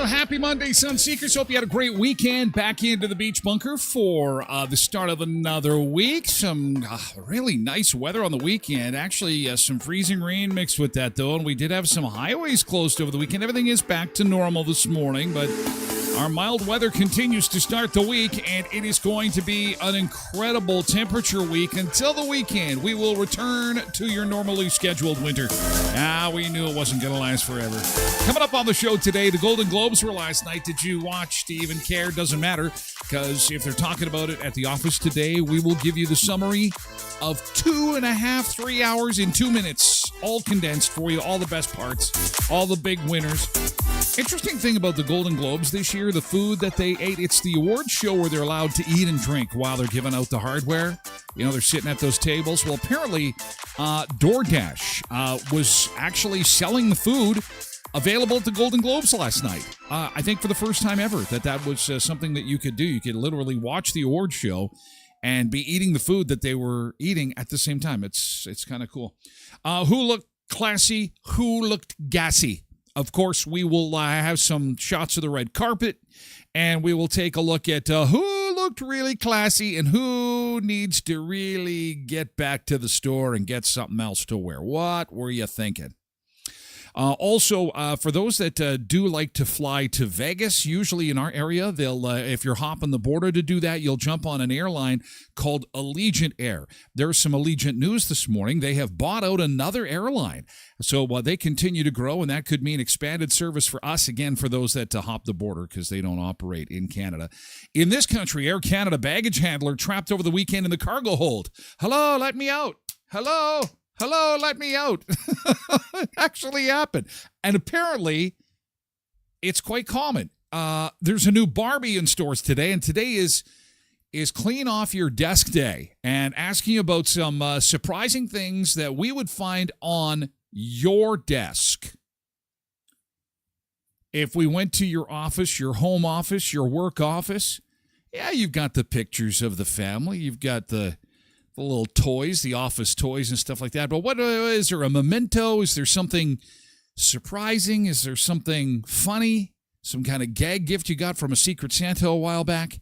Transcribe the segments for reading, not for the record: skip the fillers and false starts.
Happy Monday, Sunseekers. Hope you had a great weekend. Back into the beach bunker for the start of another week. Some really nice weather on the weekend. Actually, some freezing rain mixed with that, though, and we did have some highways closed over the weekend. Everything is back to normal this morning, but our mild weather continues to start the week, and it is going to be an incredible temperature week until the weekend. We will return to your normally scheduled winter. We knew it wasn't going to last forever. Coming up on the show today, the Golden Globes were last night. Did you watch? Do you even care? Doesn't matter, because if they're talking about it at the office today, we will give you the summary of 2.5, 3 hours in 2 minutes, all condensed for you, all the best parts, all the big winners. Interesting thing about the Golden Globes this year, the food that they ate, it's the award show where they're allowed to eat and drink while they're giving out the hardware. You know, they're sitting at those tables. Well, apparently, DoorDash was actually selling the food available at the Golden Globes last night. I think for the first time ever that was something that you could do. You could literally watch the award show and be eating the food that they were eating at the same time. It's kind of cool. Who looked classy? Who looked gassy? Of course, we will have some shots of the red carpet, and we will take a look at who looked really classy and who needs to really get back to the store and get something else to wear. What were you thinking? Also, for those that do like to fly to Vegas, usually in our area, they'll if you're hopping the border to do that, you'll jump on an airline called Allegiant Air. There's some Allegiant news this morning. They have bought out another airline. So they continue to grow, and that could mean expanded service for us, again, for those that hop the border because they don't operate in Canada. In this country, Air Canada baggage handler trapped over the weekend in the cargo hold. Hello, let me out. Hello, let me out. It actually happened. And apparently, it's quite common. There's a new Barbie in stores today, and today is clean off your desk day and asking about some surprising things that we would find on your desk. If we went to your office, your home office, your work office, yeah, you've got the pictures of the family. You've got the little toys, the office toys and stuff like that. But what is there, a memento? Is there something surprising? Is there something funny? Some kind of gag gift you got from a Secret Santa a while back?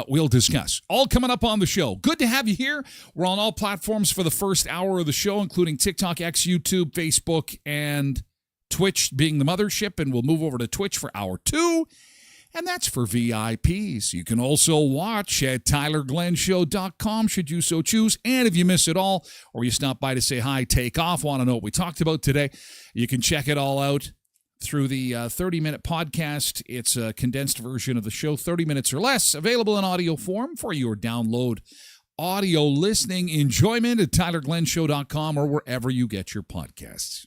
We'll discuss. All coming up on the show. Good to have you here. We're on all platforms for the first hour of the show, including TikTok, X, YouTube, Facebook, and Twitch being the mothership. And we'll move over to Twitch for hour 2. and that's for VIPs. You can also watch at TylerGlenShow.com should you so choose. And if you miss it all, or you stop by to say hi, take off, want to know what we talked about today, you can check it all out through the 30-minute podcast. It's a condensed version of the show, 30 minutes or less, available in audio form for your download audio listening enjoyment at TylerGlenShow.com or wherever you get your podcasts.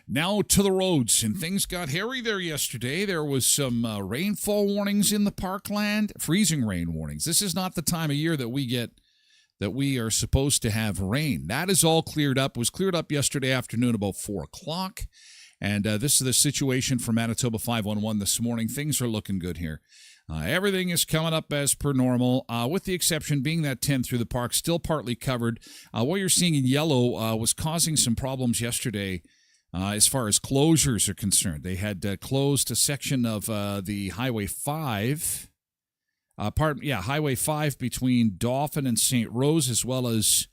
Now to the roads, and things got hairy there yesterday. There was some rainfall warnings in the parkland, freezing rain warnings. This is not the time of year that we are supposed to have rain. That is all cleared up. It was cleared up yesterday afternoon about 4 o'clock. And this is the situation for Manitoba 511 this morning. Things are looking good here. Everything is coming up as per normal, with the exception being that 10 through the park, still partly covered. What you're seeing in yellow was causing some problems yesterday as far as closures are concerned. They had closed a section of the Highway 5, Highway 5 between Dauphin and St. Rose, as well as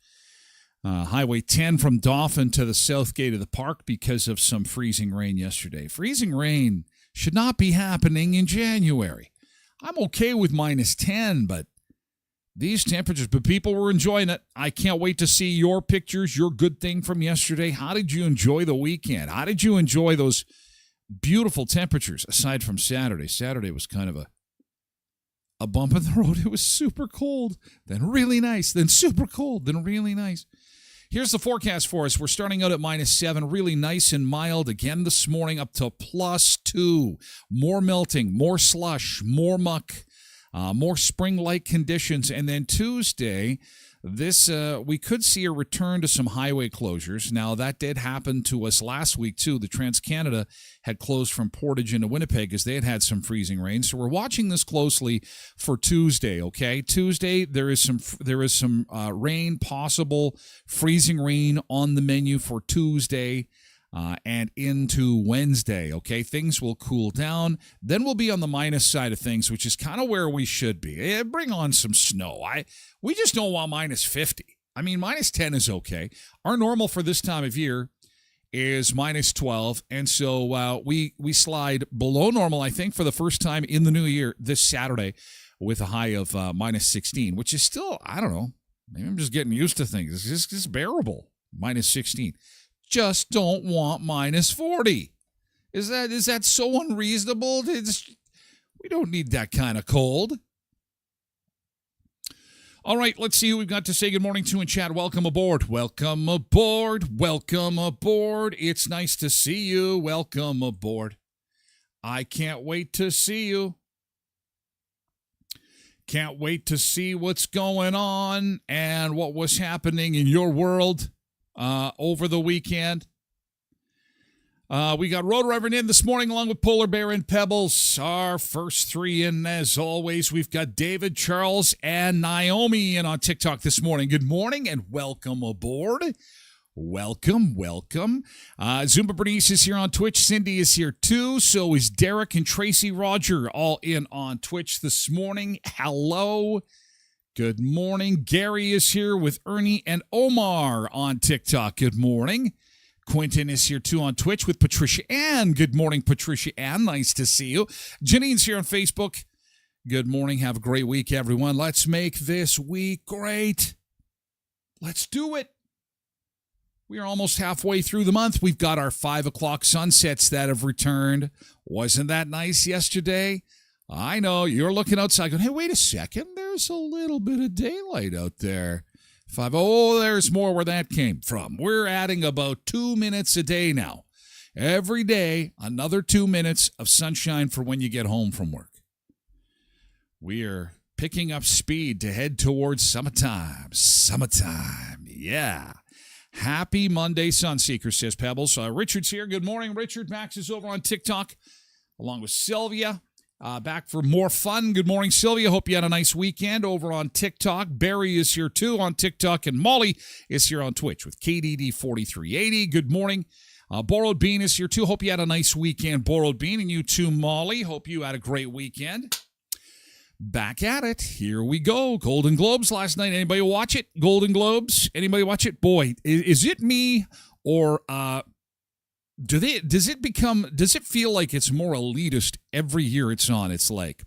Highway 10 from Dauphin to the south gate of the park because of some freezing rain yesterday. Freezing rain should not be happening in January. I'm okay with minus 10, but these temperatures, but people were enjoying it. I can't wait to see your pictures, your good thing from yesterday. How did you enjoy the weekend? How did you enjoy those beautiful temperatures aside from Saturday? Saturday was kind of a bump in the road. It was super cold, then really nice, then super cold, then really nice. Here's the forecast for us. We're starting out at minus 7, really nice and mild again this morning, up to plus 2. More melting, more slush, more muck, more spring-like conditions. And then Tuesday, we could see a return to some highway closures. Now, that did happen to us last week, too. The Trans-Canada had closed from Portage into Winnipeg as they had some freezing rain. So we're watching this closely for Tuesday, okay? Tuesday, there is some rain, possible freezing rain on the menu for Tuesday and into Wednesday, okay? Things will cool down. Then we'll be on the minus side of things, which is kind of where we should be. Bring on some snow. We just don't want minus 50. I mean, minus 10 is okay. Our normal for this time of year is minus 12, and so we slide below normal, I think, for the first time in the new year this Saturday with a high of minus 16, which is still, I don't know, maybe I'm just getting used to things. It's just bearable, minus 16. Just don't want minus 40. Is that so unreasonable? We don't need that kind of cold. All right, let's see who we've got to say good morning to in chat. Welcome aboard. Welcome aboard. Welcome aboard. It's nice to see you. Welcome aboard. I can't wait to see you. Can't wait to see what's going on and what was happening in your world over the weekend. We got Road Reverend in this morning along with Polar Bear and Pebbles. Our first three in, as always. We've got David, Charles, and Naomi in on TikTok this morning. Good morning and welcome aboard. Welcome. Zumba Bernice is here on Twitch. Cindy is here too. So is Derek and Tracy Roger all in on Twitch this morning. Hello. Good morning. Gary is here with Ernie and Omar on TikTok. Good morning. Quentin is here too on Twitch with Patricia Ann. Good morning, Patricia Ann. Nice to see you. Janine's here on Facebook. Good morning. Have a great week, everyone. Let's make this week great. Let's do it. We are almost halfway through the month. We've got our 5 o'clock sunsets that have returned. Wasn't that nice yesterday? I know. You're looking outside going, hey, wait a second. There's a little bit of daylight out there. There's more where that came from. We're adding about 2 minutes a day now. Every day, another 2 minutes of sunshine for when you get home from work. We are picking up speed to head towards summertime. Yeah. Happy Monday, Sunseeker, says Pebbles. Richard's here. Good morning, Richard. Max is over on TikTok, along with Sylvia. Back for more fun. Good morning, Sylvia. Hope you had a nice weekend over on TikTok. Barry is here, too, on TikTok. And Molly is here on Twitch with KDD4380. Good morning. Borrowed Bean is here, too. Hope you had a nice weekend, Borrowed Bean. And you, too, Molly. Hope you had a great weekend. Back at it. Here we go. Golden Globes last night. Anybody watch it? Golden Globes? Anybody watch it? Boy, is it me or does it feel like it's more elitist every year it's on? It's like,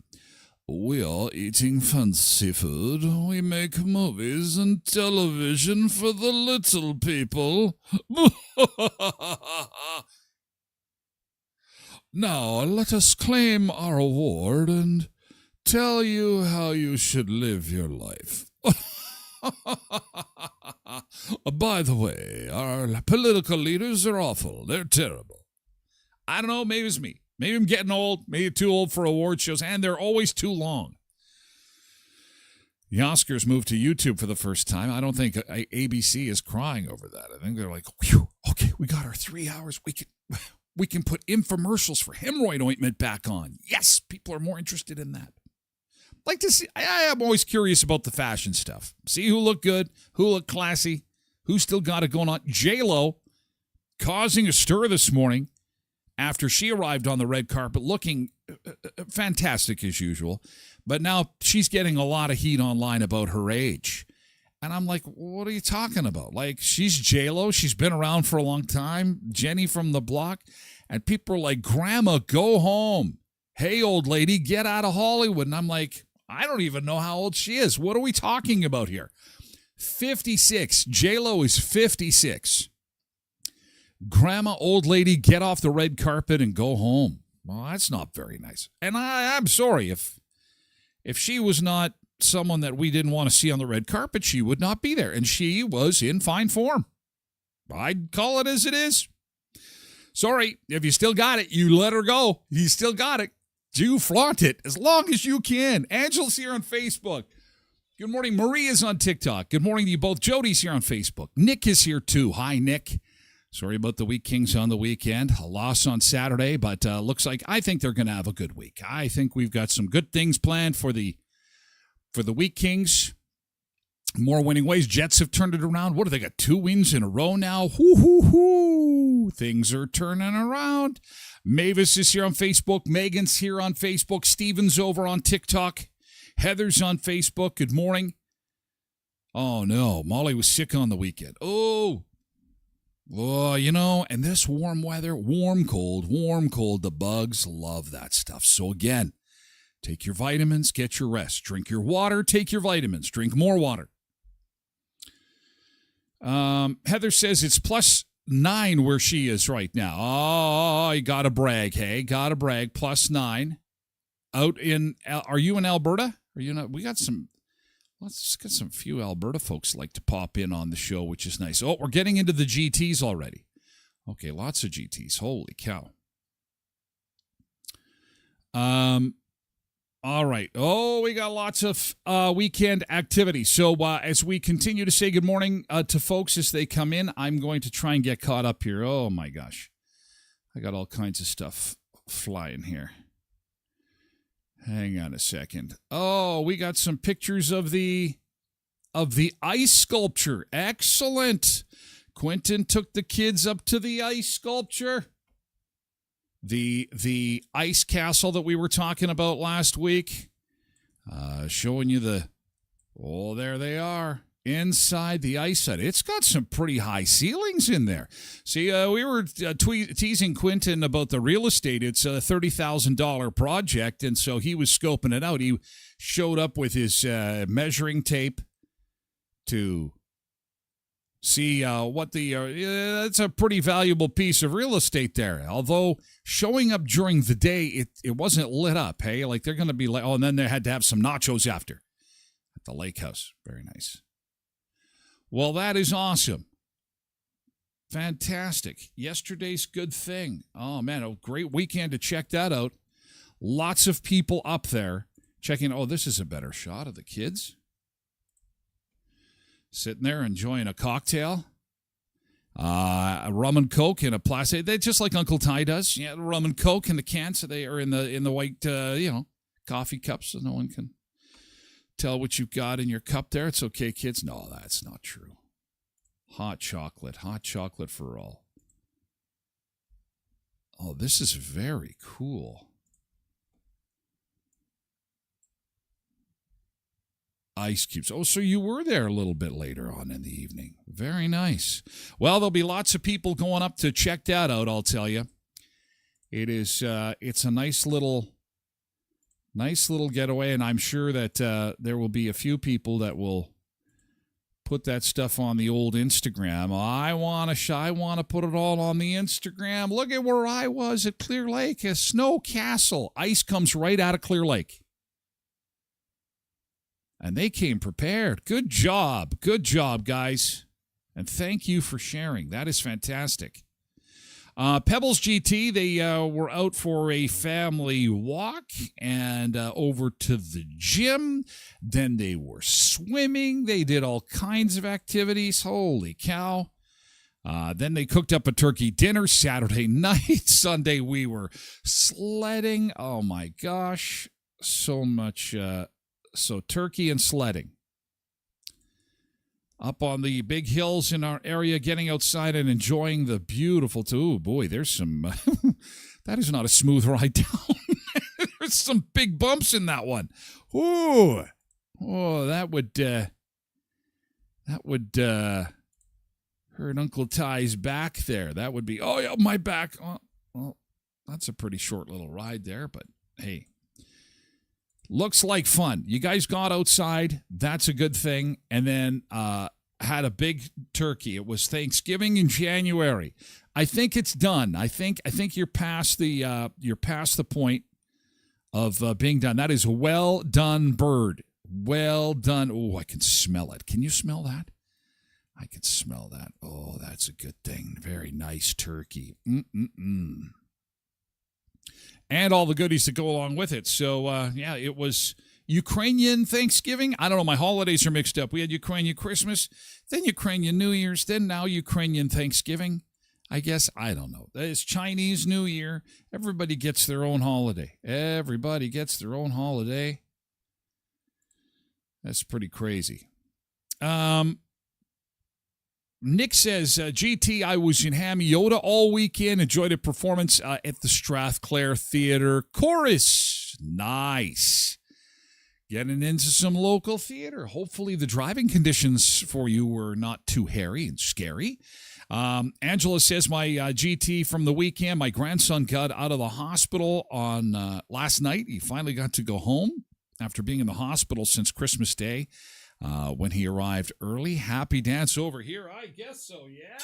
we are eating fancy food. We make movies and television for the little people. Now, let us claim our award and tell you how you should live your life. By the way, our political leaders are awful. They're terrible. I don't know. Maybe it's me. Maybe I'm getting old. Maybe too old for award shows, and they're always too long. The Oscars moved to YouTube for the first time. I don't think ABC is crying over that. I think they're like, whew, okay, we got our 3 hours. We can put infomercials for hemorrhoid ointment back on. Yes, people are more interested in that. Like to see, I am always curious about the fashion stuff. See who looked good, who looked classy, who still got it going on. J-Lo causing a stir this morning after she arrived on the red carpet looking fantastic as usual. But now she's getting a lot of heat online about her age. And I'm like, what are you talking about? Like, she's J-Lo. She's been around for a long time. Jenny from the block. And people are like, Grandma, go home. Hey, old lady, get out of Hollywood. And I'm like, I don't even know how old she is. What are we talking about here? 56. J-Lo is 56. Grandma, old lady, get off the red carpet and go home. Well, that's not very nice. And I'm sorry. If she was not someone that we didn't want to see on the red carpet, she would not be there. And she was in fine form. I'd call it as it is. Sorry, if you still got it, you let her go. You still got it. You flaunt it as long as you can. Angela's here on Facebook. Good morning. Maria's on TikTok. Good morning to you both. Jody's here on Facebook. Nick is here too. Hi, Nick. Sorry about the Wheat Kings on the weekend. A loss on Saturday, but looks like I think they're going to have a good week. I think we've got some good things planned for the Wheat Kings. More winning ways. Jets have turned it around. What do they got? 2 wins in a row now. Hoo, hoo, hoo. Things are turning around. Mavis is here on Facebook. Megan's here on Facebook. Steven's over on TikTok. Heather's on Facebook. Good morning. Oh, no. Molly was sick on the weekend. Oh, and this warm weather, warm, cold. The bugs love that stuff. So, again, take your vitamins, get your rest. Drink your water, take your vitamins. Drink more water. Heather says it's +9 where she is right now. Oh, you got to brag, hey? Got to brag. +9. Are you in Alberta? Are you not? Let's get some few Alberta folks like to pop in on the show, which is nice. Oh, we're getting into the GTs already. Okay, lots of GTs. Holy cow. All right. Oh, we got lots of weekend activity. So as we continue to say good morning to folks as they come in, I'm going to try and get caught up here. Oh, my gosh. I got all kinds of stuff flying here. Hang on a second. Oh, we got some pictures of the ice sculpture. Excellent. Quentin took the kids up to the ice sculpture. The ice castle that we were talking about last week. Showing you there they are. Inside the ice set. It's got some pretty high ceilings in there. See, we were teasing Quentin about the real estate. It's a $30,000 project, and so he was scoping it out. He showed up with his measuring tape to see what it's a pretty valuable piece of real estate there. Although showing up during the day, it wasn't lit up, hey? Like they're going to be like, and then they had to have some nachos after at the lake house. Very nice. Well, that is awesome. Fantastic. Yesterday's good thing. Oh, man, a great weekend to check that out. Lots of people up there checking. Oh, this is a better shot of the kids. Sitting there enjoying a cocktail. A rum and Coke in a plastic. They just like Uncle Ty does. Yeah, the rum and Coke in the cans. So they are in the white, coffee cups so no one can tell what you've got in your cup there. It's okay, kids. No, that's not true. Hot chocolate for all. Oh, this is very cool. Ice cubes. Oh, so you were there a little bit later on in the evening. Very nice. Well, there'll be lots of people going up to check that out, I'll tell you. It's a nice little getaway, and I'm sure that there will be a few people that will put that stuff on the old Instagram. I want to put it all on the Instagram. Look at where I was at Clear Lake, a snow castle. Ice comes right out of Clear Lake. And they came prepared. Good job, guys. And thank you for sharing. That is fantastic. Pebbles GT, they were out for a family walk and over to the gym. Then they were swimming. They did all kinds of activities. Holy cow. Then they cooked up a turkey dinner Saturday night. Sunday we were sledding. Oh, my gosh. So much... So turkey and sledding. Up on the big hills in our area, getting outside and enjoying the beautiful... Oh, boy, there's some... that is not a smooth ride down. There's some big bumps in that one. Ooh. Oh, that would hurt Uncle Ty's back there. That would be... Oh, yeah, my back. Oh, well, that's a pretty short little ride there, but hey... Looks like fun. You guys got outside. That's a good thing. And then had a big turkey. It was Thanksgiving in January. I think it's done. I think you're past the point of being done. That is a well done bird. Well done. Oh, I can smell it. Can you smell that? I can smell that. Oh, that's a good thing. Very nice turkey. And all the goodies that go along with it. So, it was Ukrainian Thanksgiving. I don't know, my holidays are mixed up. We had Ukrainian Christmas, then Ukrainian New Year's, then now Ukrainian Thanksgiving. I guess, I don't know. It's Chinese New Year. Everybody gets their own holiday. That's pretty crazy. Nick says, GT, I was in Hamiota all weekend. Enjoyed a performance at the Strathclair Theatre Chorus. Nice. Getting into some local theater. Hopefully the driving conditions for you were not too hairy and scary. Angela says, my GT from the weekend, my grandson got out of the hospital on last night. He finally got to go home after being in the hospital since Christmas Day. When he arrived early. Happy dance over here. I guess so, yeah.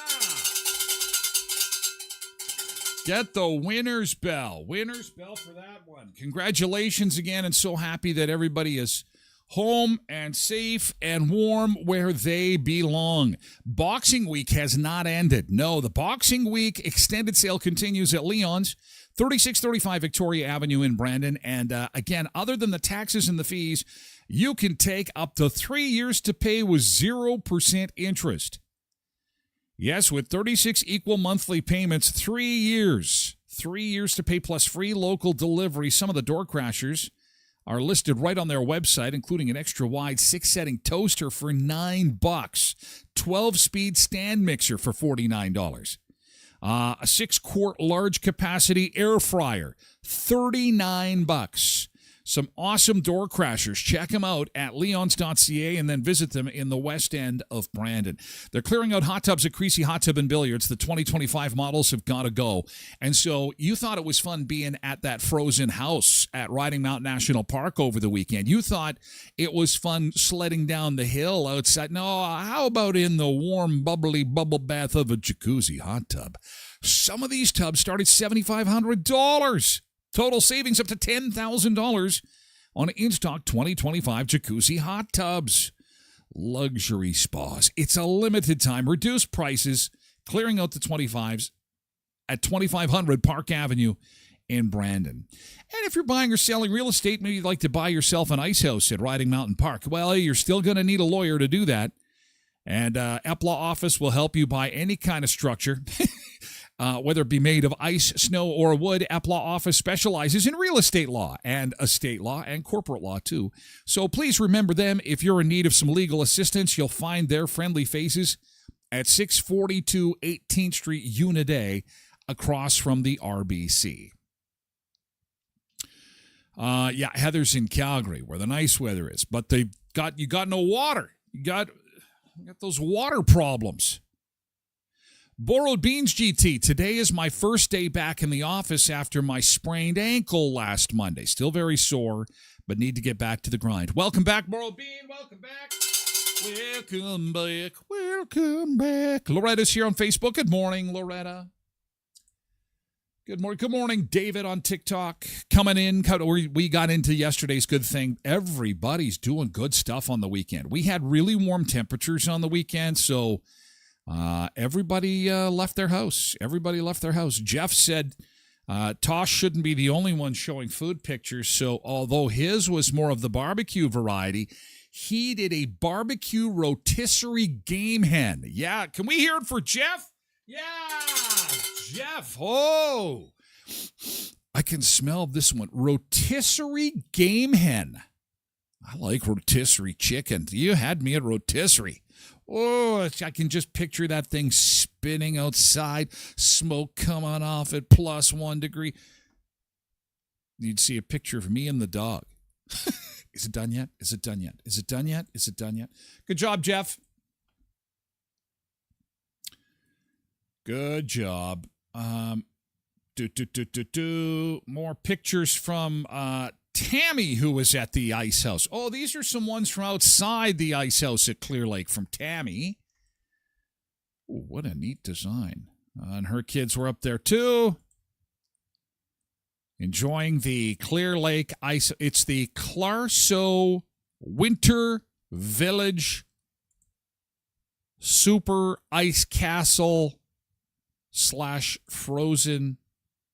Get the winner's bell. Winner's bell for that one. Congratulations again, and so happy that everybody is home and safe and warm where they belong. Boxing Week has not ended. No, the Boxing Week extended sale continues at Leon's, 3635 Victoria Avenue in Brandon. And again, other than the taxes and the fees, you can take up to 3 years to pay with 0% interest. Yes, with 36 equal monthly payments, 3 years. 3 years to pay plus free local delivery. Some of the door crashers are listed right on their website, including an extra wide 6-setting toaster for $9, 12-speed stand mixer for $49, a 6-quart large capacity air fryer, $39. Some awesome door crashers. Check them out at leons.ca and then visit them in the west end of Brandon. They're clearing out hot tubs at Creasy Hot Tub and Billiards. The 2025 models have got to go. And so you thought it was fun being at that frozen house at Riding Mountain National Park over the weekend. You thought it was fun sledding down the hill outside. No, how about in the warm, bubbly bubble bath of a jacuzzi hot tub? Some of these tubs start at $7,500. Total savings up to $10,000 on in-stock 2025 jacuzzi hot tubs. Luxury spas. It's a limited time. Reduced prices. Clearing out the 25s at 2500 Park Avenue in Brandon. And if you're buying or selling real estate, maybe you'd like to buy yourself an ice house at Riding Mountain Park. Well, you're still going to need a lawyer to do that. And EPLA office will help you buy any kind of structure. Whether it be made of ice, snow, or wood, EPLA office specializes in real estate law and estate law and corporate law, too. So please remember them. If you're in need of some legal assistance, you'll find their friendly faces at 642 18th Street, Unit A, across from the RBC. Yeah, Heather's in Calgary, where the nice weather is, but you got no water. You got those water problems. Borrowed Beans GT. Today is my first day back in the office after my sprained ankle last Monday. Still very sore, but need to get back to the grind. Welcome back, Borrowed Bean. Welcome back. Welcome back. Welcome back. Loretta's here on Facebook. Good morning, Loretta. Good morning. Good morning, David on TikTok. Coming in. We got into yesterday's good thing. Everybody's doing good stuff on the weekend. We had really warm temperatures on the weekend, so everybody left their house. Everybody left their house. Jeff said Tosh shouldn't be the only one showing food pictures, so although his was more of the barbecue variety, he did a barbecue rotisserie game hen. Yeah, can we hear it for Jeff? Yeah, Jeff. Oh, I can smell this one. Rotisserie game hen. I like rotisserie chicken. You had me at rotisserie. Oh, I can just picture that thing spinning outside, smoke coming off at +1 degree. You'd see a picture of me and the dog. Is it done yet? Is it done yet? Is it done yet? Is it done yet? Good job, Jeff. Good job. More pictures from Tammy, who was at the ice house. Oh, these are some ones from outside the ice house at Clear Lake from Tammy. Ooh, what a neat design. And her kids were up there too. Enjoying the Clear Lake ice. It's the Clarso Winter Village Super Ice Castle / frozen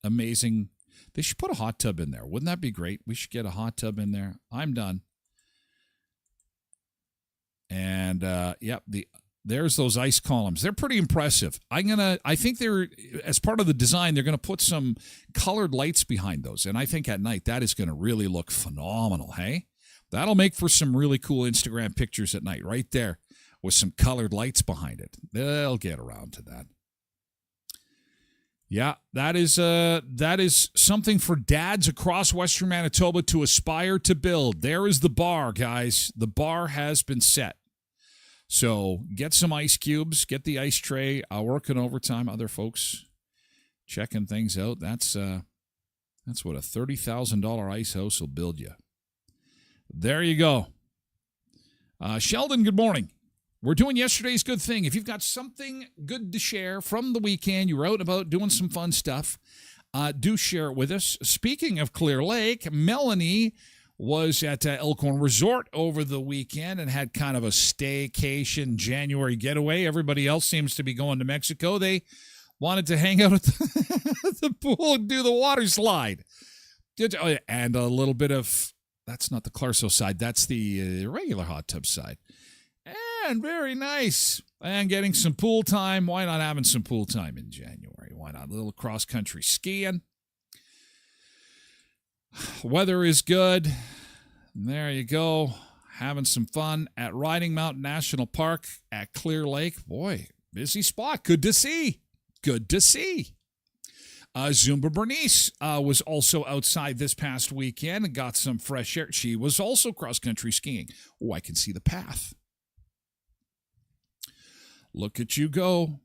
amazing. They should put a hot tub in there. Wouldn't that be great? We should get a hot tub in there. I'm done. And there's those ice columns. They're pretty impressive. I think they're, as part of the design, they're gonna put some colored lights behind those. And I think at night that is gonna really look phenomenal, hey? That'll make for some really cool Instagram pictures at night, right there, with some colored lights behind it. They'll get around to that. Yeah, that is something for dads across Western Manitoba to aspire to build. There is the bar, guys. The bar has been set. So get some ice cubes, get the ice tray. Working overtime, other folks checking things out. That's what a $30,000 ice house will build you. There you go. Sheldon, good morning. We're doing yesterday's good thing. If you've got something good to share from the weekend, you were out and about doing some fun stuff, do share it with us. Speaking of Clear Lake, Melanie was at Elkhorn Resort over the weekend and had kind of a staycation January getaway. Everybody else seems to be going to Mexico. They wanted to hang out at the pool and do the water slide. And a little bit of, that's not the Clarso side, that's the regular hot tub side. And very nice. And getting some pool time. Why not having some pool time in January? Why not? A little cross-country skiing. Weather is good. There you go. Having some fun at Riding Mountain National Park at Clear Lake. Boy, busy spot. Good to see. Good to see. Zumba Bernice was also outside this past weekend and got some fresh air. She was also cross-country skiing. Oh, I can see the path. Look at you go.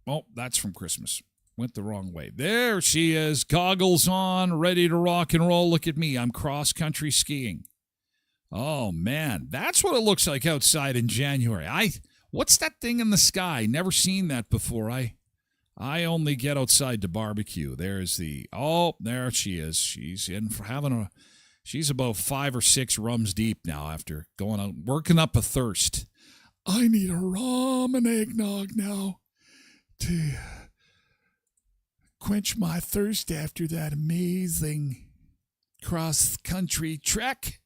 Oh, that's from Christmas. Went the wrong way. There she is. Goggles on, ready to rock and roll. Look at me. I'm cross-country skiing. Oh, man. That's what it looks like outside in January. What's that thing in the sky? Never seen that before. I only get outside to barbecue. There's there she is. She's in for she's about 5 or 6 rums deep now after going out, working up a thirst. I need a rum and eggnog now to quench my thirst after that amazing cross-country trek.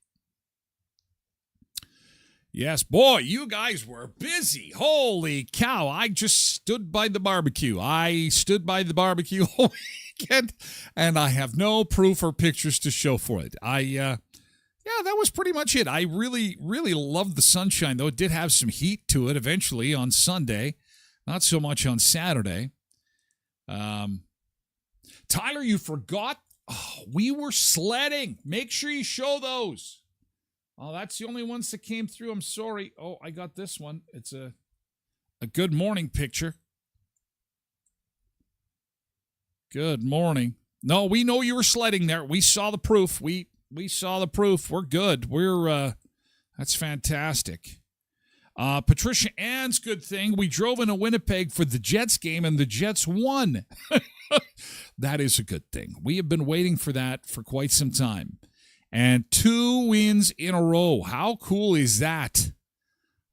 Yes, boy, you guys were busy. Holy cow. I just stood by the barbecue. I stood by the barbecue all weekend, and I have no proof or pictures to show for it. Yeah, that was pretty much it. I really, really loved the sunshine, though. It did have some heat to it eventually on Sunday. Not so much on Saturday. Tyler, you forgot Oh, we were sledding. Make sure you show those. Oh, that's the only ones that came through. I'm sorry. Oh, I got this one. It's a good morning picture. Good morning. No, we know you were sledding there. We saw the proof. We saw the proof. We're good. That's fantastic. Patricia Ann's good thing. We drove into Winnipeg for the Jets game, and the Jets won. That is a good thing. We have been waiting for that for quite some time. And 2 wins in a row. How cool is that?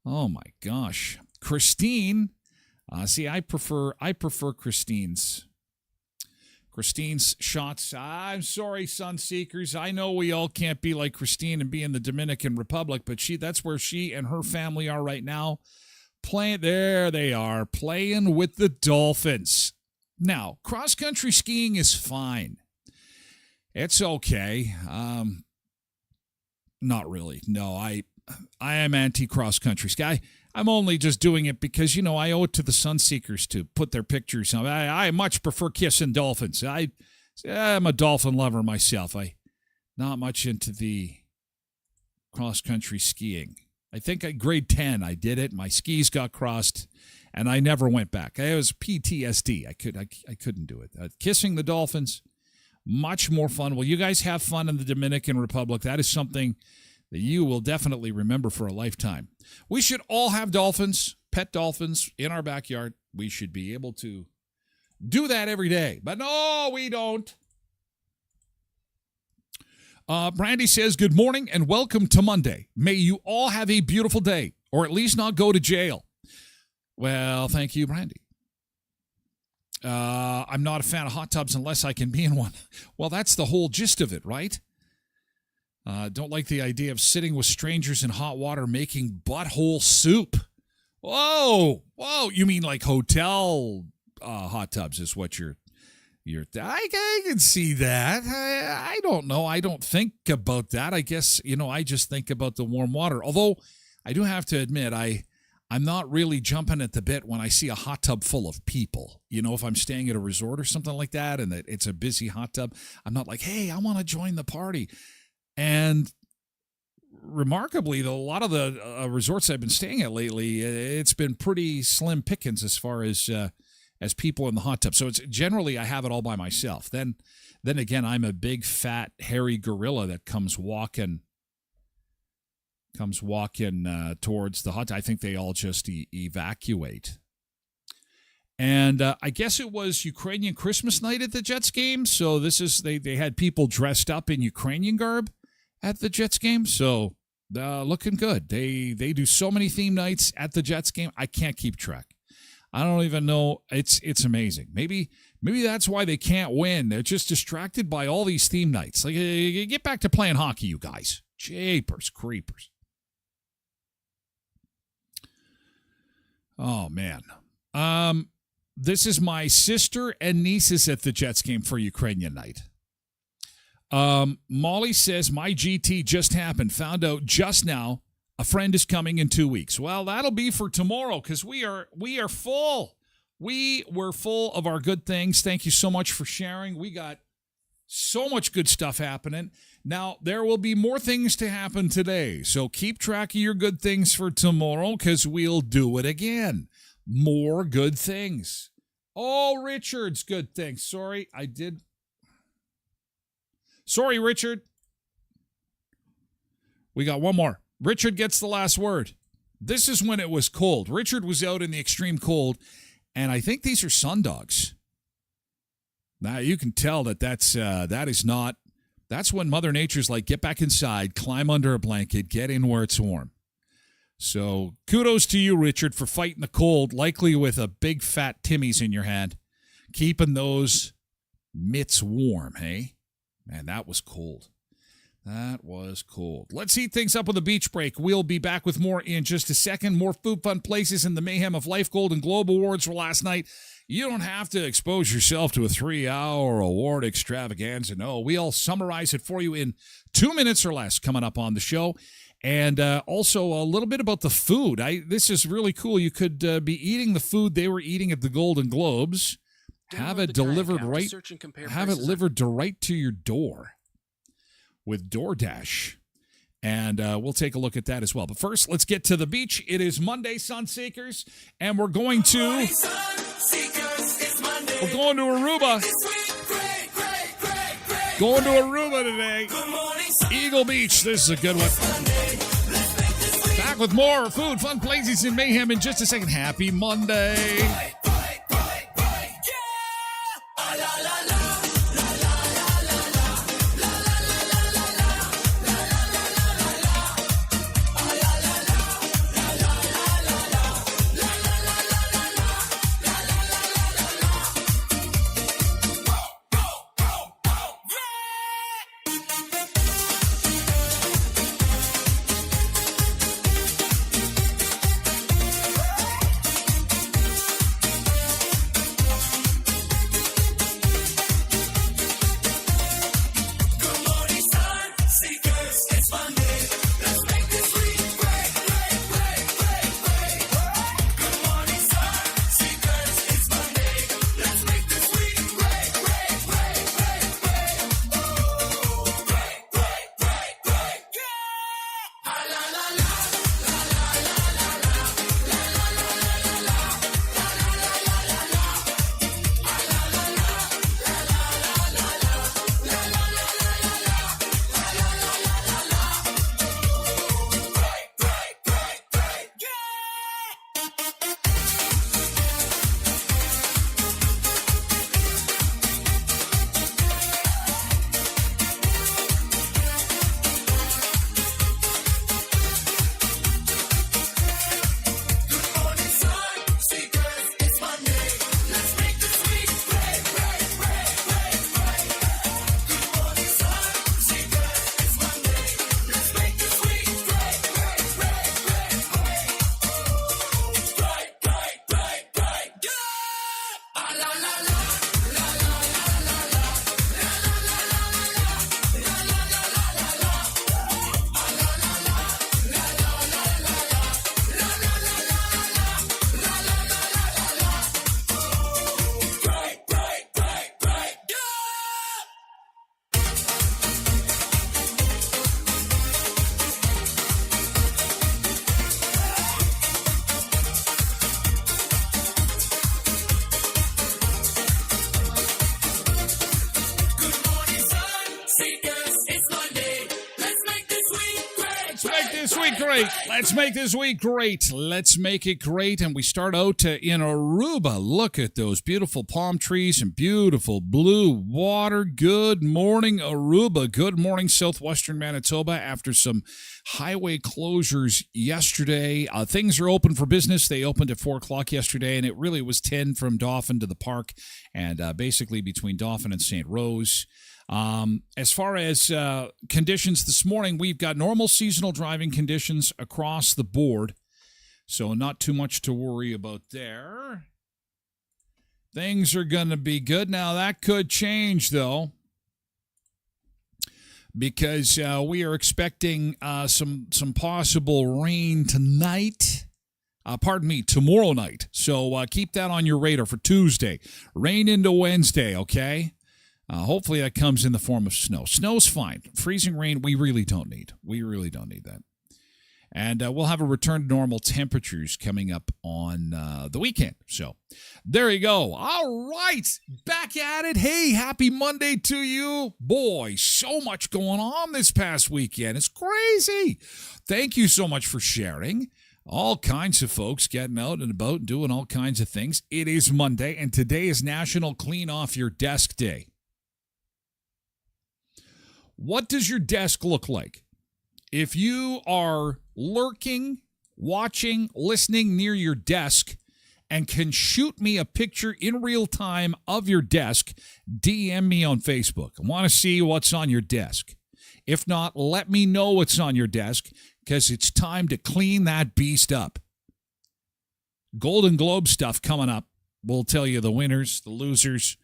Oh, my gosh. Christine. I prefer Christine's shots. I'm sorry, Sunseekers. I know we all can't be like Christine and be in the Dominican Republic, but that's where she and her family are right now. There they are, playing with the Dolphins. Now, cross-country skiing is fine. It's okay. Not really. No, I am anti-cross-country ski. I'm only just doing it because, I owe it to the Sunseekers to put their pictures on. I much prefer kissing dolphins. I'm a dolphin lover myself. Not much into the cross-country skiing. I think at grade 10 I did it. My skis got crossed, and I never went back. It was PTSD. I couldn't do it. Kissing the dolphins, much more fun. Well, you guys have fun in the Dominican Republic. That is something that you will definitely remember for a lifetime. We should all have dolphins, pet dolphins, in our backyard. We should be able to do that every day. But no, we don't. Brandy says, good morning and welcome to Monday. May you all have a beautiful day, or at least not go to jail. Well, thank you, Brandy. I'm not a fan of hot tubs unless I can be in one. Well, that's the whole gist of it, right? Don't like the idea of sitting with strangers in hot water making butthole soup. Whoa. You mean like hotel hot tubs is what you're I can see that. I don't know. I don't think about that. I guess, I just think about the warm water. Although I do have to admit, I'm not really jumping at the bit when I see a hot tub full of people. If I'm staying at a resort or something like that and it's a busy hot tub, I'm not like, hey, I want to join the party. And remarkably, though, a lot of the resorts I've been staying at lately, it's been pretty slim pickings as far as people in the hot tub. So it's generally I have it all by myself. Then again, I'm a big, fat, hairy gorilla that comes walking towards the hot tub. I think they all just evacuate. And I guess it was Ukrainian Christmas night at the Jets game. So they had people dressed up in Ukrainian garb at the Jets game. So looking good. They do so many theme nights at the Jets game. I can't keep track. I don't even know. It's amazing. Maybe that's why they can't win. They're just distracted by all these theme nights. Like, get back to playing hockey, you guys. Japers, creepers. Oh, man. This is my sister and nieces at the Jets game for Ukrainian night. Molly says, my GT just happened. Found out just now a friend is coming in 2 weeks. Well, that'll be for tomorrow because we are full. We were full of our good things. Thank you so much for sharing. We got so much good stuff happening. Now, there will be more things to happen today, so keep track of your good things for tomorrow because we'll do it again. More good things. Oh, Richard's good things. Sorry, Richard. We got one more. Richard gets the last word. This is when it was cold. Richard was out in the extreme cold, and I think these are sundogs. Now, you can tell that's when Mother Nature's like, get back inside, climb under a blanket, get in where it's warm. So kudos to you, Richard, for fighting the cold, likely with a big fat Timmy's in your hand, keeping those mitts warm, hey? Man, that was cold. That was cold. Let's heat things up with a beach break. We'll be back with more in just a second. More food, fun places in the mayhem of life. Golden Globe Awards for last night. You don't have to expose yourself to a 3-hour award extravaganza. No, we'll summarize it for you in 2 minutes or less coming up on the show. And also a little bit about the food. This is really cool. You could be eating the food they were eating at the Golden Globes. Have it delivered right. Have it delivered right to your door with DoorDash. And we'll take a look at that as well. But first, let's get to the beach. It is Monday, Sunseekers, and we're going to Aruba. Going to Aruba today. Eagle Beach. This is a good one. Back with more food, fun, places, and mayhem in just a second. Happy Monday. Let's make this week great. Let's make it great. And we start out in Aruba. Look at those beautiful palm trees and beautiful blue water. Good morning, Aruba. Good morning, southwestern Manitoba. After some highway closures yesterday, things are open for business. They opened at 4 o'clock yesterday, and it really was 10 from Dauphin to the park, and basically between Dauphin and St. Rose. As far as conditions this morning, we've got normal seasonal driving conditions across the board, so not too much to worry about there. Things are going to be good. Now, that could change, though, because we are expecting some possible rain tonight. Tomorrow night. So keep that on your radar for Tuesday. Rain into Wednesday, okay? Hopefully that comes in the form of snow. Snow's fine. Freezing rain, we really don't need. We really don't need that. And we'll have a return to normal temperatures coming up on the weekend. So there you go. All right. Back at it. Hey, happy Monday to you. Boy, so much going on this past weekend. It's crazy. Thank you so much for sharing. All kinds of folks getting out and about and doing all kinds of things. It is Monday, and today is National Clean Off Your Desk Day. What does your desk look like? If you are lurking, watching, listening near your desk, and can shoot me a picture in real time of your desk, DM me on Facebook. I want to see what's on your desk. If not, let me know what's on your desk, because it's time to clean that beast up. Golden Globe stuff coming up. We'll tell you the winners, the losers,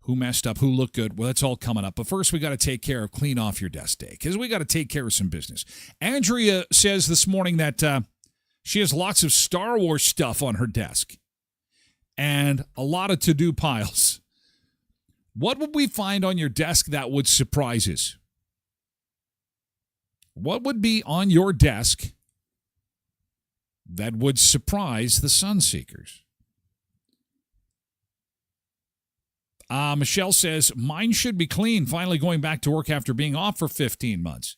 who messed up, who looked good. Well, that's all coming up. But first, we got to take care of Clean Off Your Desk Day, because we got to take care of some business. Andrea says this morning that she has lots of Star Wars stuff on her desk. and a lot of to-do piles. What would we find on your desk that would surprise us? What would be on your desk that would surprise the Sunseekers? Michelle says, mine should be clean, finally going back to work after being off for 15 months.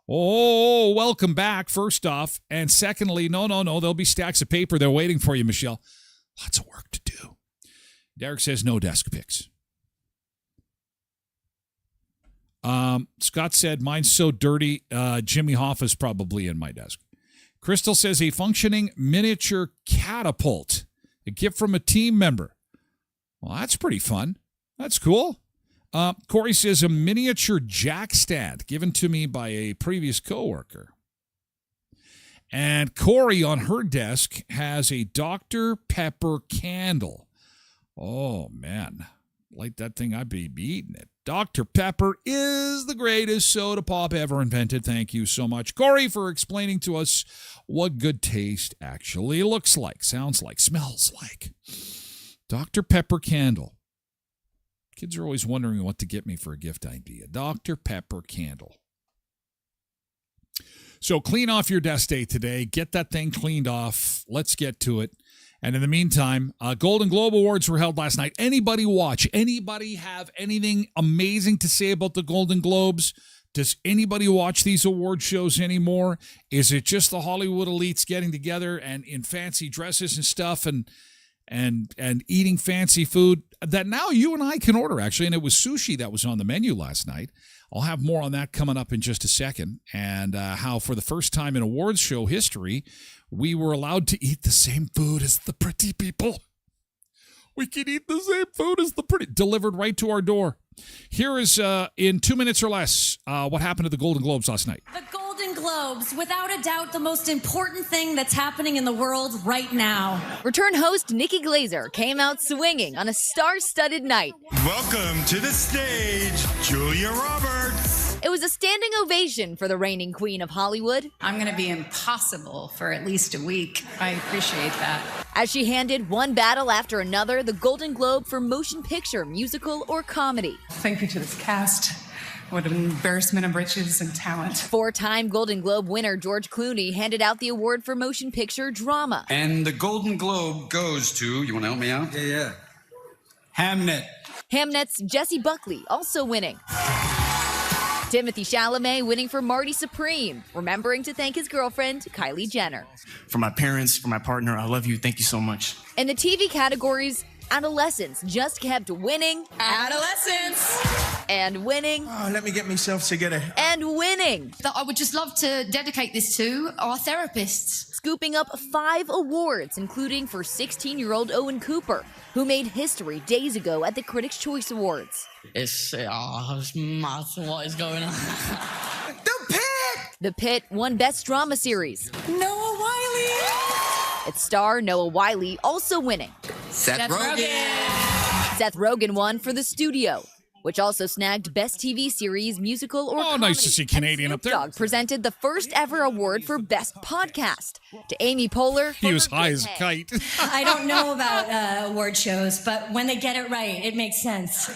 Oh, welcome back, first off. And secondly, no, there'll be stacks of paper there waiting for you, Michelle. Lots of work to do. Derek says no desk pics. Scott said, mine's so dirty, Jimmy Hoffa's probably in my desk. Crystal says, a functioning miniature catapult, a gift from a team member. Well, that's pretty fun. That's cool. Corey says, a miniature jack stand given to me by a previous coworker. And Corey on her desk has a Dr. Pepper candle. Oh, man. Light that thing, I'd be eating it. Dr. Pepper is the greatest soda pop ever invented. Thank you so much, Corey, for explaining to us what good taste actually looks like, sounds like, smells like. Dr. Pepper candle. Kids are always wondering what to get me for a gift idea. Dr. Pepper candle. So clean off your desk day today. Get that thing cleaned off. Let's get to it. And in the meantime, Golden Globe Awards were held last night. Anybody watch? Anybody have anything amazing to say about the Golden Globes? Does anybody watch these award shows anymore? Is it just the Hollywood elites getting together and in fancy dresses and stuff and eating fancy food that now you and I can order, actually? And it was sushi that was on the menu last night. I'll have more on that coming up in just a second, and how for the first time in awards show history, we were allowed to eat the same food as the pretty people. We can eat the same food as the pretty, delivered right to our door. Here is, in 2 minutes or less, what happened at the Golden Globes last night. The Golden Globes, without a doubt, the most important thing that's happening in the world right now. Return host Nikki Glazer came out swinging on a star-studded night. Welcome to the stage, Julia Roberts. It was a standing ovation for the reigning queen of Hollywood. I'm going to be impossible for at least a week. I appreciate that. As she handed one battle after another the Golden Globe for motion picture, musical, or comedy. Thank you to this cast. What an embarrassment of riches and talent. Four-time Golden Globe winner George Clooney handed out the award for motion picture drama. And the Golden Globe goes to, you want to help me out? Yeah. Hamnet. Hamnet's Jessie Buckley also winning. Timothy Chalamet winning for Marty Supreme, remembering to thank his girlfriend, Kylie Jenner. For my parents, for my partner, I love you. Thank you so much. In the TV categories, adolescents just kept winning. Adolescence! And winning. Oh, let me get myself together. And winning. That I would just love to dedicate this to our therapists. Scooping up 5 awards, including for 16-year-old Owen Cooper, who made history days ago at the Critics' Choice Awards. It's mad what is going on. The Pit won Best Drama Series. Noah Wiley! Its star, Noah Wiley, also winning. Seth Rogen. Seth Rogen won for The Studio, which also snagged Best TV Series, Musical, or comedy. Nice to see Canadian up there. Snoop Dogg presented the first ever award for Best Podcast to Amy Poehler. He was high as a kite. I don't know about award shows, but when they get it right, it makes sense.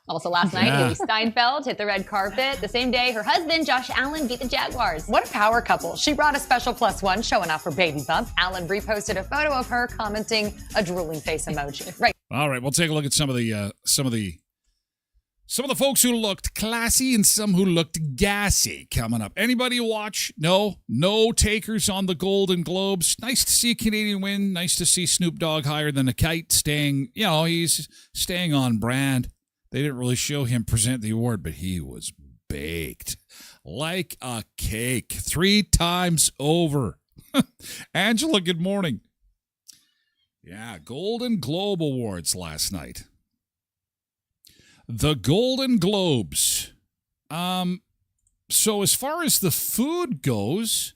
Also last night, Haley Steinfeld hit the red carpet. The same day, her husband, Josh Allen, beat the Jaguars. What a power couple. She brought a special +1 showing off her baby bump. Allen reposted a photo of her commenting a drooling face emoji. Right. All right, we'll take a look at some of the folks who looked classy and some who looked gassy coming up. Anybody watch? No takers on the Golden Globes. Nice to see a Canadian win. Nice to see Snoop Dogg higher than a kite, he's staying on brand. They didn't really show him present the award, but he was baked like a cake 3 times over. Angela, good morning. Yeah, Golden Globe Awards last night. The Golden Globes. So as far as the food goes,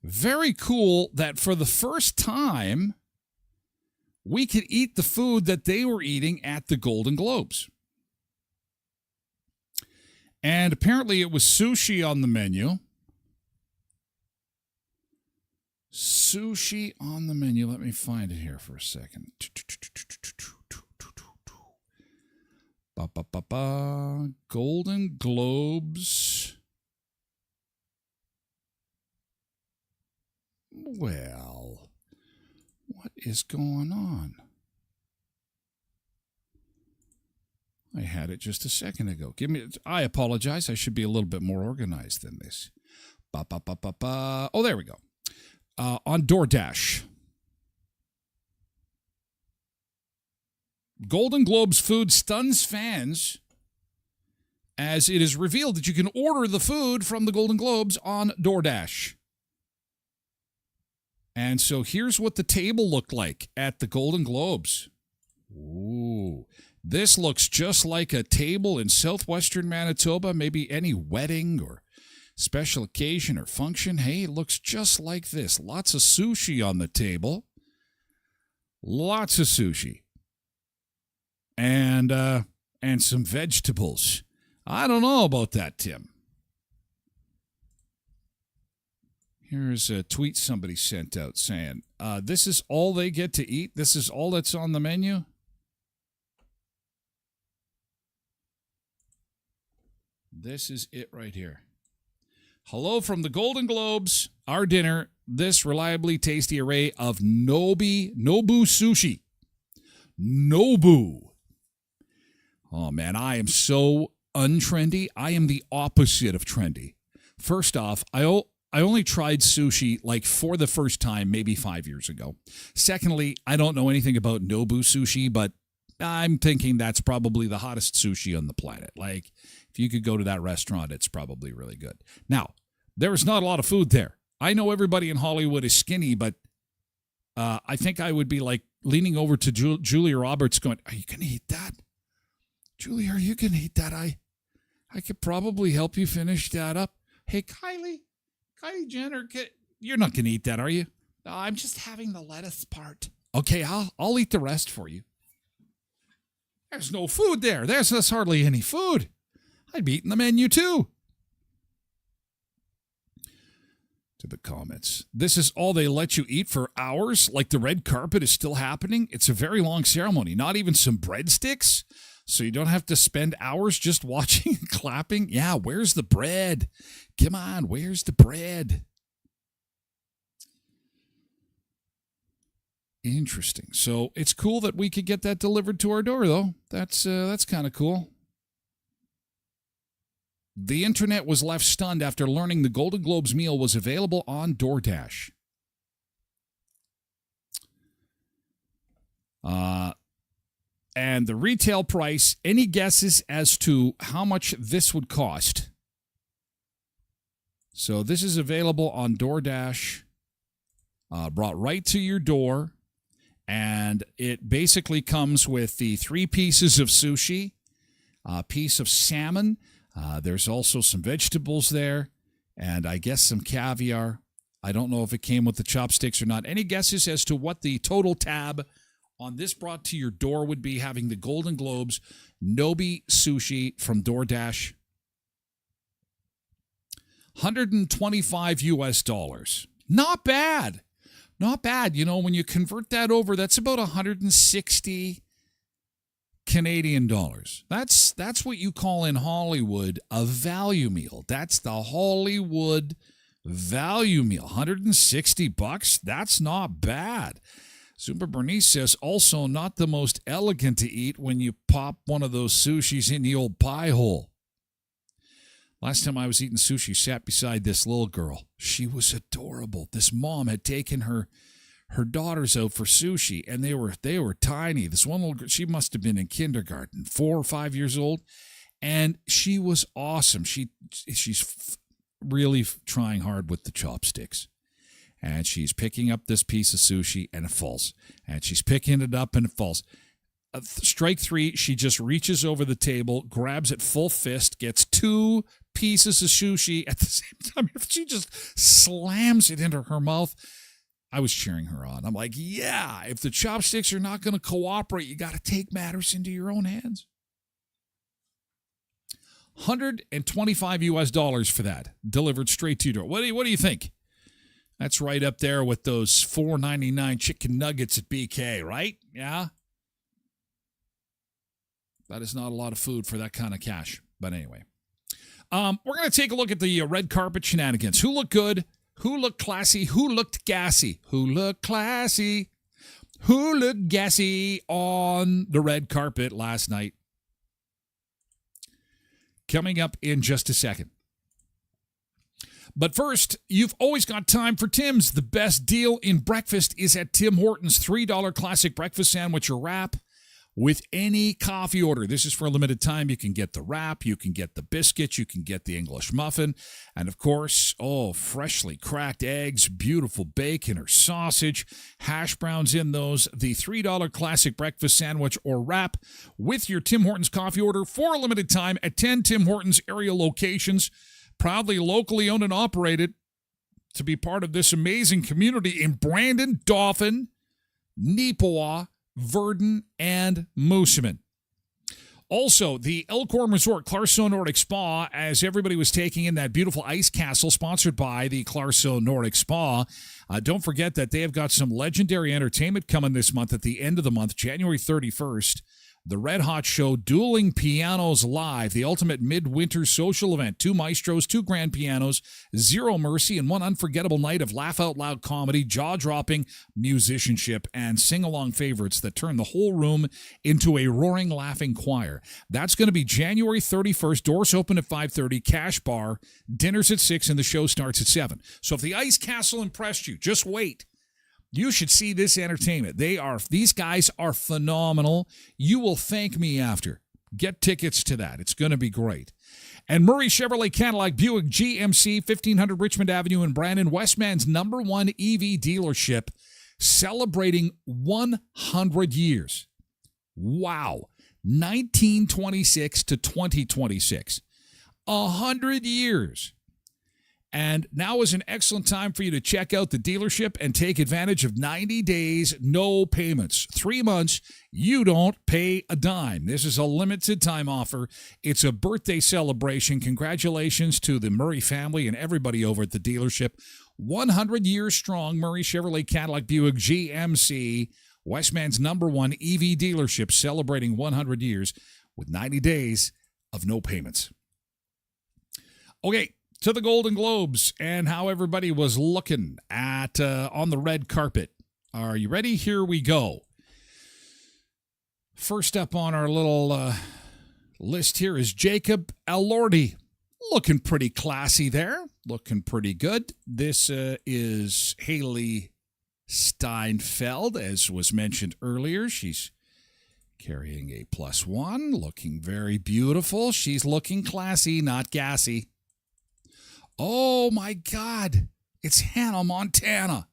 very cool that for the first time, we could eat the food that they were eating at the Golden Globes. And apparently it was sushi on the menu. Sushi on the menu. Let me find it here for a second. Golden Globes. Well, what is going on? I had it just a second ago. I apologize. I should be a little bit more organized than this. Oh, there we go. On DoorDash. Golden Globes food stuns fans as it is revealed that you can order the food from the Golden Globes on DoorDash. And so here's what the table looked like at the Golden Globes. Ooh. This looks just like a table in southwestern Manitoba, maybe any wedding or special occasion or function. Hey, it looks just like this. Lots of sushi on the table. Lots of sushi. And some vegetables. I don't know about that, Tim. Here's a tweet somebody sent out saying, this is all they get to eat? This is all that's on the menu? This is it right here. Hello from the Golden Globes. Our dinner, this reliably tasty array of Nobu sushi. Nobu. Oh, man, I am so untrendy. I am the opposite of trendy. First off, I only tried sushi like for the first time maybe 5 years ago. Secondly, I don't know anything about Nobu sushi, but I'm thinking that's probably the hottest sushi on the planet. Like, if you could go to that restaurant, it's probably really good. Now, there is not a lot of food there. I know everybody in Hollywood is skinny, but I think I would be like leaning over to Julia Roberts going, are you going to eat that? Julia, are you going to eat that? I could probably help you finish that up. Hey, Kylie Jenner, you're not going to eat that, are you? No, I'm just having the lettuce part. Okay, I'll eat the rest for you. There's no food there. There's hardly any food. I'd be eating the menu too. To the comments. This is all they let you eat for hours? Like the red carpet is still happening? It's a very long ceremony. Not even some breadsticks? So you don't have to spend hours just watching and clapping? Yeah, where's the bread? Come on, where's the bread? Interesting. So it's cool that we could get that delivered to our door, though. That's kind of cool. The internet was left stunned after learning the Golden Globes meal was available on DoorDash. And the retail price, any guesses as to how much this would cost? So this is available on DoorDash, brought right to your door, and it basically comes with the 3 pieces of sushi, a piece of salmon. There's also some vegetables there, and I guess some caviar. I don't know if it came with the chopsticks or not. Any guesses as to what the total tab on this brought to your door would be, having the Golden Globes Nobu sushi from DoorDash? $125. Not bad. Not bad. You know, when you convert that over, that's about 160 Canadian dollars. That's what you call in Hollywood a value meal. That's the Hollywood value meal. $160. That's not bad. Zumba Bernice says, also not the most elegant to eat when you pop one of those sushis in the old pie hole. Last time I was eating sushi, sat beside this little girl. She was adorable. This mom had taken her daughters out for sushi, and they were tiny. This one little girl, she must have been in kindergarten, 4 or 5 years old, and she was awesome. She's really trying hard with the chopsticks. And she's picking up this piece of sushi, and it falls. And she's picking it up, and it falls. Strike 3, she just reaches over the table, grabs it full fist, gets 2 pieces of sushi at the same time. She just slams it into her mouth. I was cheering her on. I'm like, yeah, if the chopsticks are not going to cooperate, you got to take matters into your own hands. $125 for that, delivered straight to your door. What do you think? That's right up there with those $4.99 chicken nuggets at BK, right? Yeah. That is not a lot of food for that kind of cash. But anyway, we're going to take a look at the red carpet shenanigans. Who looked good? Who looked classy? Who looked gassy? Who looked classy? Who looked gassy on the red carpet last night? Coming up in just a second. But first, you've always got time for Tim's. The best deal in breakfast is at Tim Hortons' $3 classic breakfast sandwich or wrap with any coffee order. This is for a limited time. You can get the wrap, you can get the biscuit, you can get the English muffin, and of course, freshly cracked eggs, beautiful bacon or sausage, hash browns in those. The $3 classic breakfast sandwich or wrap with your Tim Hortons coffee order for a limited time at 10 Tim Hortons area locations. Proudly locally owned and operated to be part of this amazing community in Brandon, Dauphin, Neepawa, Verdun, and Moosomin. Also, the Elkhorn Resort, Clarkson Nordic Spa, as everybody was taking in that beautiful ice castle sponsored by the Clarkson Nordic Spa. Don't forget that they have got some legendary entertainment coming this month at the end of the month, January 31st. The Red Hot Show, Dueling Pianos Live, the ultimate midwinter social event. 2 maestros, 2 grand pianos, Zero Mercy, and one unforgettable night of laugh-out-loud comedy, jaw-dropping musicianship, and sing-along favorites that turn the whole room into a roaring, laughing choir. That's going to be January 31st. Doors open at 5:30, cash bar, dinner's at 6, and the show starts at 7. So if the Ice Castle impressed you, just wait. You should see this entertainment. These guys are phenomenal. You will thank me after. Get tickets to that. It's going to be great. And Murray Chevrolet Cadillac Buick GMC, 1500 Richmond Avenue in Brandon, Westman's #1 EV dealership, celebrating 100 years. Wow. 1926 to 2026. 100 years. And now is an excellent time for you to check out the dealership and take advantage of 90 days, no payments. 3 months, you don't pay a dime. This is a limited time offer. It's a birthday celebration. Congratulations to the Murray family and everybody over at the dealership. 100 years strong, Murray Chevrolet Cadillac Buick GMC, Westman's #1 EV dealership, celebrating 100 years with 90 days of no payments. Okay. To the Golden Globes and how everybody was looking at on the red carpet. Are you ready? Here we go. First up on our little list here is Jacob Elordi. Looking pretty classy there. Looking pretty good. This is Haley Steinfeld, as was mentioned earlier. She's carrying a +1, looking very beautiful. She's looking classy, not gassy. Oh, my God. It's Hannah Montana.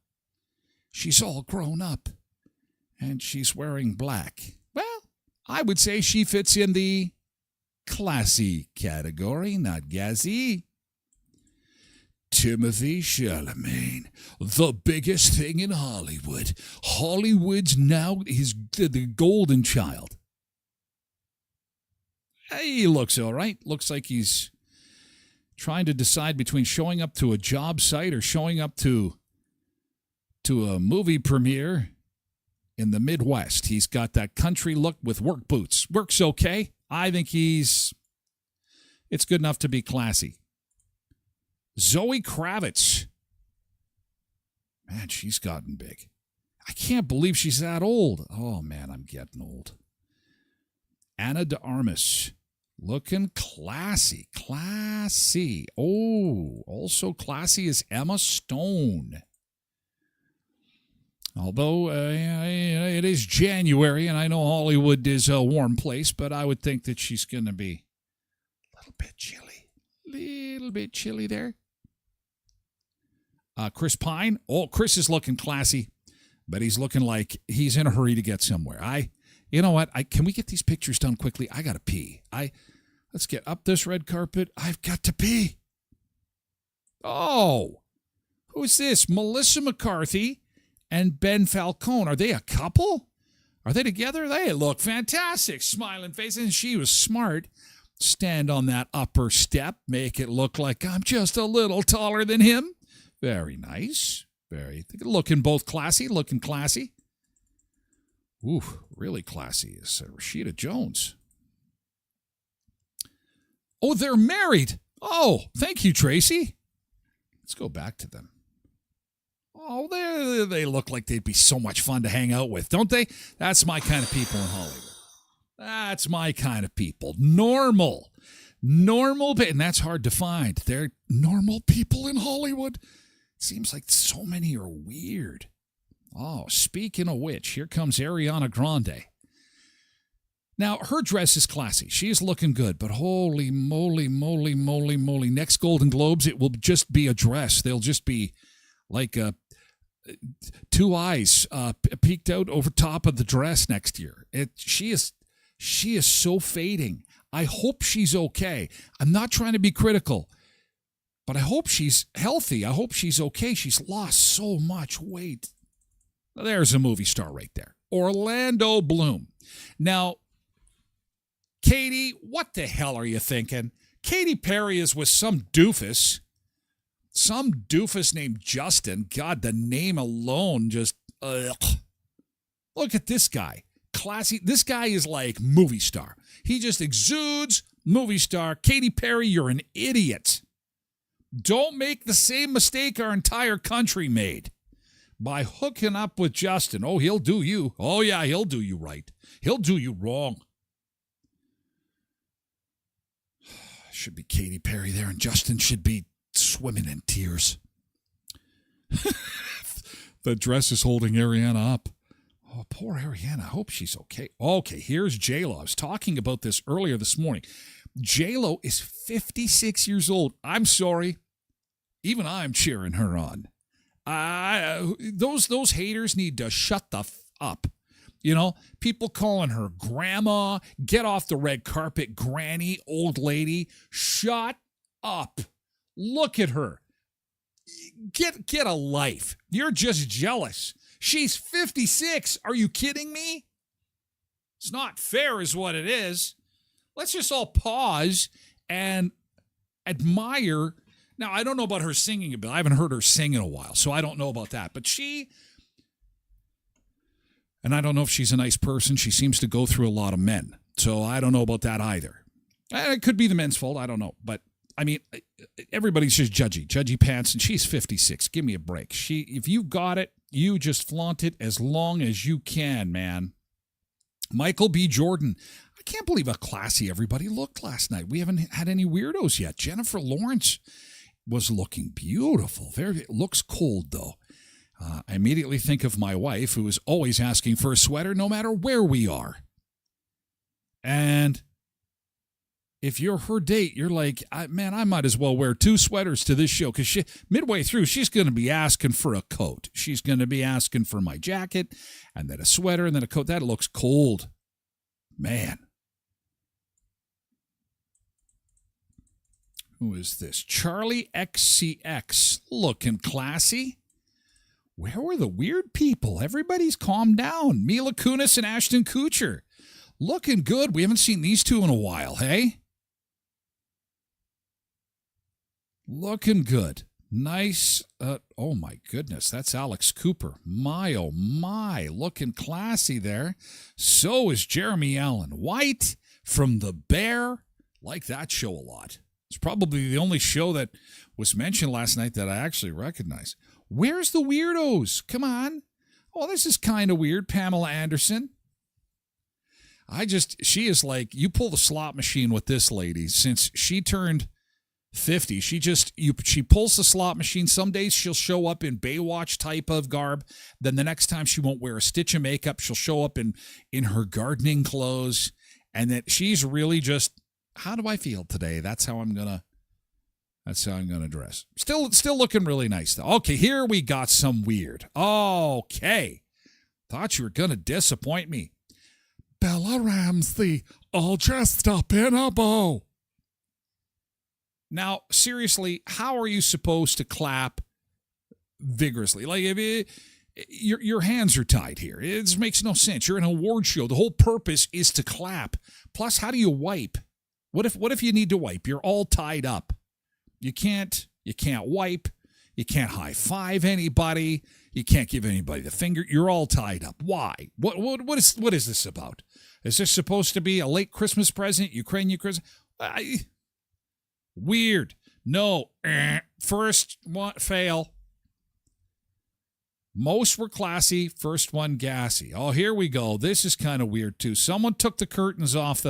She's all grown up, and she's wearing black. Well, I would say she fits in the classy category, not gassy. Timothy Chalamet, the biggest thing in Hollywood. Hollywood's now the golden child. He looks all right. Looks like he's trying to decide between showing up to a job site or showing up to a movie premiere in the Midwest. He's got that country look with work boots. Works okay. I think it's good enough to be classy. Zoe Kravitz. Man, she's gotten big. I can't believe she's that old. Oh, man, I'm getting old. Anna de Armas. Looking classy. Classy. Oh, also classy is Emma Stone. Although it is January, and I know Hollywood is a warm place, but I would think that she's going to be a little bit chilly. Little bit chilly there. Chris Pine. Oh, Chris is looking classy, but he's looking like he's in a hurry to get somewhere. You know what? Can we get these pictures done quickly? I got to pee. Let's get up this red carpet. I've got to pee. Oh, who's this? Melissa McCarthy and Ben Falcone. Are they a couple? Are they together? They look fantastic. Smiling faces. And she was smart. Stand on that upper step. Make it look like I'm just a little taller than him. Very nice. Very looking both classy, looking classy. Ooh, really classy is Rashida Jones. Oh, they're married. Oh, thank you, Tracy. Let's go back to them. Oh, they look like they'd be so much fun to hang out with, don't they? That's my kind of people in Hollywood. That's my kind of people. Normal, and that's hard to find. They're normal people in Hollywood. Seems like so many are weird. Oh, speaking of which, here comes Ariana Grande. Now, her dress is classy. She is looking good, but holy moly. Next Golden Globes, it will just be a dress. They'll just be like two eyes peeked out over top of the dress next year. She is so fading. I hope she's okay. I'm not trying to be critical, but I hope she's healthy. I hope she's okay. She's lost so much weight. There's a movie star right there. Orlando Bloom. Now, Katy, what the hell are you thinking? Katy Perry is with some doofus named Justin. God, the name alone just, ugh. Look at this guy. Classy. This guy is like movie star. He just exudes movie star. Katy Perry, you're an idiot. Don't make the same mistake our entire country made by hooking up with Justin. Oh, he'll do you. Oh, yeah, he'll do you right. He'll do you wrong. Should be Katy Perry there, and Justin should be swimming in tears. The dress is holding Ariana up. Oh, poor Ariana. I hope she's okay. Okay, here's J-Lo. I was talking about this earlier this morning. J-Lo is 56 years old. I'm sorry. Even I'm cheering her on. Those haters need to shut the up. You know, people calling her grandma, get off the red carpet, granny, old lady. Shut up. Look at her. Get a life. You're just jealous. She's 56. Are you kidding me? It's not fair is what it is. Let's just all pause and admire. Now, I don't know about her singing ability. I haven't heard her sing in a while, so I don't know about that. But and I don't know if she's a nice person. She seems to go through a lot of men. So I don't know about that either. It could be the men's fault. I don't know. But, I mean, everybody's just judgy pants, and she's 56. Give me a break. If you got it, you just flaunt it as long as you can, man. Michael B. Jordan. I can't believe how classy everybody looked last night. We haven't had any weirdos yet. Jennifer Lawrence was looking beautiful. Looks cold, though. I immediately think of my wife, who is always asking for a sweater no matter where we are. And if you're her date, you're like, I might as well wear 2 sweaters to this show, because midway through, she's going to be asking for a coat. She's going to be asking for my jacket, and then a sweater, and then a coat. That looks cold. Man. Who is this? Charlie XCX. Looking classy. Where were the weird people? Everybody's calmed down. Mila Kunis and Ashton Kutcher. Looking good. We haven't seen these two in a while, hey? Looking good. Nice. Oh, my goodness. That's Alex Cooper. My, oh, my. Looking classy there. So is Jeremy Allen White from The Bear. Like that show a lot. It's probably the only show that was mentioned last night that I actually recognize. Where's the weirdos? Come on. Oh, this is kind of weird. Pamela Anderson. She is like, you pull the slot machine with this lady. Since she turned 50, she pulls the slot machine. Some days she'll show up in Baywatch type of garb. Then the next time she won't wear a stitch of makeup. She'll show up in her gardening clothes. And then she's really just, how do I feel today? That's how I'm going to dress. Still looking really nice, though. Okay, here we got some weird. Okay. Thought you were going to disappoint me. Bella Ramsey, all dressed up in a bow. Now, seriously, how are you supposed to clap vigorously? Like, your hands are tied here. It makes no sense. You're in an award show. The whole purpose is to clap. Plus, how do you wipe? What if you need to wipe? You're all tied up. You can't wipe. You can't high five anybody. You can't give anybody the finger. You're all tied up. Why? What is this about? Is this supposed to be a late Christmas present? Ukraine. Weird. No. First one, fail. Most were classy. First one, gassy. Oh, here we go. This is kind of weird, too. Someone took the curtains off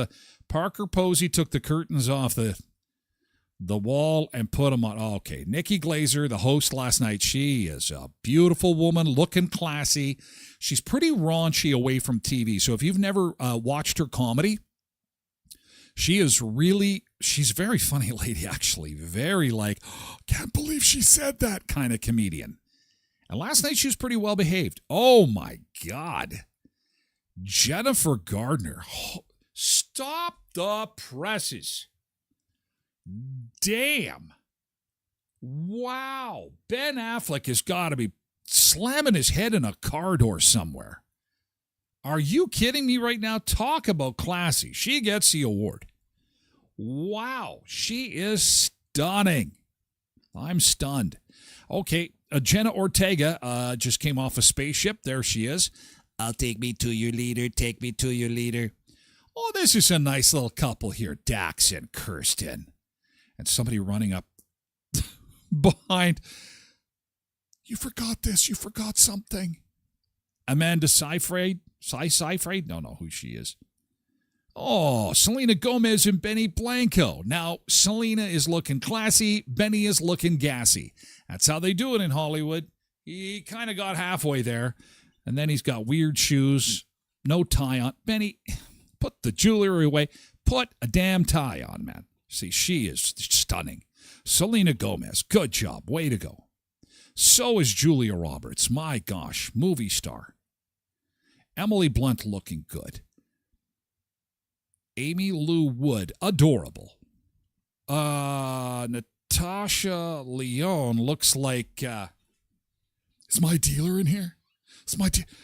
Parker Posey took the curtains off the wall and put them on. Oh, okay. Nikki Glazer, the host last night, she is a beautiful woman, looking classy. She's pretty raunchy away from TV. So if you've never watched her comedy, she's a very funny lady, actually. Very can't believe she said that kind of comedian. And last night she was pretty well behaved. Oh, my God. Jennifer Gardner. Stop the presses. Damn. Wow. Ben Affleck has got to be slamming his head in a car door somewhere. Are you kidding me right now? Talk about classy. She gets the award. Wow. She is stunning. I'm stunned. Okay. Jenna Ortega just came off a spaceship. There she is. I'll take me to your leader. Take me to your leader. Oh, this is a nice little couple here. Dax and Kirsten. And somebody running up behind. You forgot this. You forgot something. Amanda Seyfried. Seyfried? Don't know who she is. Oh, Selena Gomez and Benny Blanco. Now, Selena is looking classy. Benny is looking gassy. That's how they do it in Hollywood. He kind of got halfway there. And then he's got weird shoes. No tie on. Benny, put the jewelry away. Put a damn tie on, man. See, she is stunning. Selena Gomez, good job. Way to go. So is Julia Roberts. My gosh, movie star. Emily Blunt looking good. Amy Lou Wood, adorable. Natasha Lyonne looks like, is my dealer in here?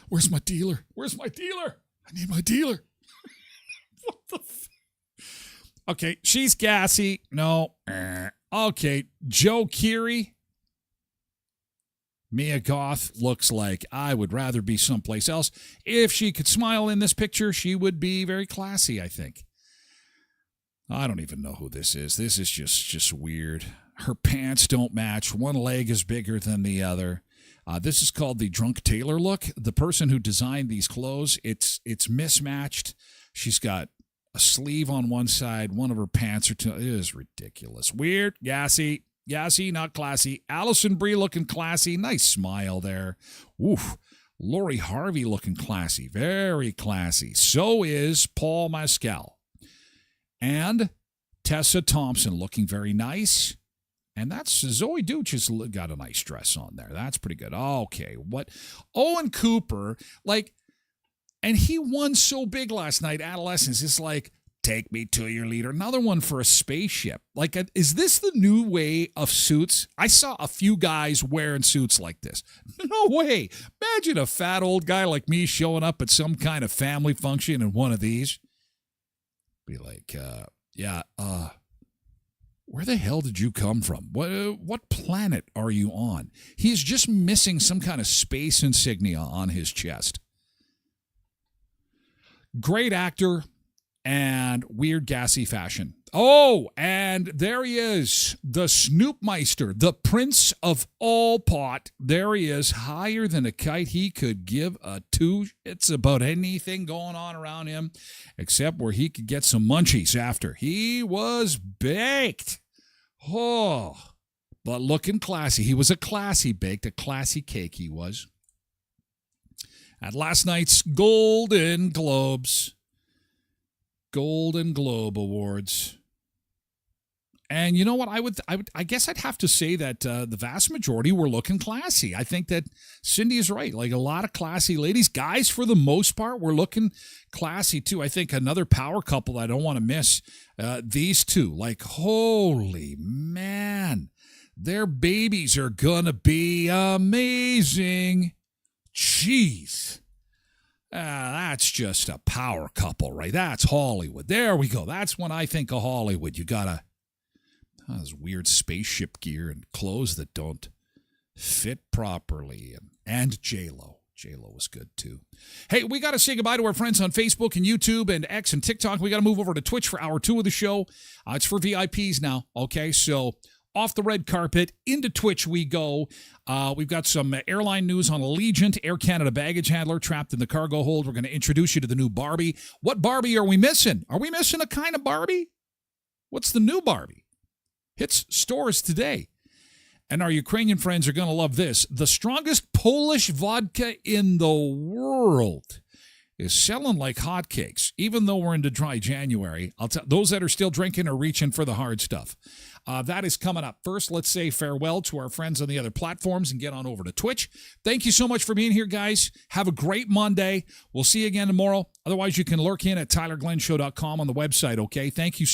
Where's my dealer? Where's my dealer? I need my dealer. What the Okay, she's gassy. No. Okay, Joe Keery. Mia Goth looks like I would rather be someplace else. If she could smile in this picture, she would be very classy, I think. I don't even know who this is. This is just weird. Her pants don't match. One leg is bigger than the other. This is called the Drunk Tailor look. The person who designed these clothes, it's mismatched. She's got a sleeve on one side, one of her pants are two. It is ridiculous. Weird, gassy, not classy. Allison Brie looking classy. Nice smile there. Oof. Lori Harvey looking classy. Very classy. So is Paul Mescal. And Tessa Thompson looking very nice. And that's Zoe Deutsch has got a nice dress on there. That's pretty good. Okay. What? Owen Cooper, and he won so big last night, Adolescence. It's like, take me to your leader. Another one for a spaceship. Is this the new way of suits? I saw a few guys wearing suits like this. No way. Imagine a fat old guy like me showing up at some kind of family function in one of these. Be like, where the hell did you come from? What planet are you on? He's just missing some kind of space insignia on his chest. Great actor and weird gassy fashion. Oh, and there he is, the Snoopmeister, the Prince of all pot. There he is, higher than a kite. He could give a two shits about anything going on around him, except where he could get some munchies after. He was baked. Oh, but looking classy. He was a classy baked, a classy cake he was. At last night's Golden Globe Awards. And you know what? I guess I'd have to say that the vast majority were looking classy. I think that Cindy is right. A lot of classy ladies. Guys, for the most part, were looking classy too. I think another power couple I don't want to miss, these two. Holy man. Their babies are gonna be amazing. Jeez. That's just a power couple, right? That's Hollywood. There we go. That's when I think of Hollywood. You got this weird spaceship gear and clothes that don't fit properly. And J-Lo. J-Lo was good, too. Hey, we got to say goodbye to our friends on Facebook and YouTube and X and TikTok. We got to move over to Twitch for hour 2 of the show. It's for VIPs now, okay? So off the red carpet, into Twitch we go. We've got some airline news on Allegiant, Air Canada baggage handler trapped in the cargo hold. We're going to introduce you to the new Barbie. What Barbie are we missing? Are we missing a kind of Barbie? What's the new Barbie? Hits stores today. And our Ukrainian friends are going to love this. The strongest Polish vodka in the world is selling like hotcakes, even though we're into dry January. I'll tell those that are still drinking are reaching for the hard stuff. That is coming up. First, let's say farewell to our friends on the other platforms and get on over to Twitch. Thank you so much for being here, guys. Have a great Monday. We'll see you again tomorrow. Otherwise, you can lurk in at tylerglenshow.com on the website, okay? Thank you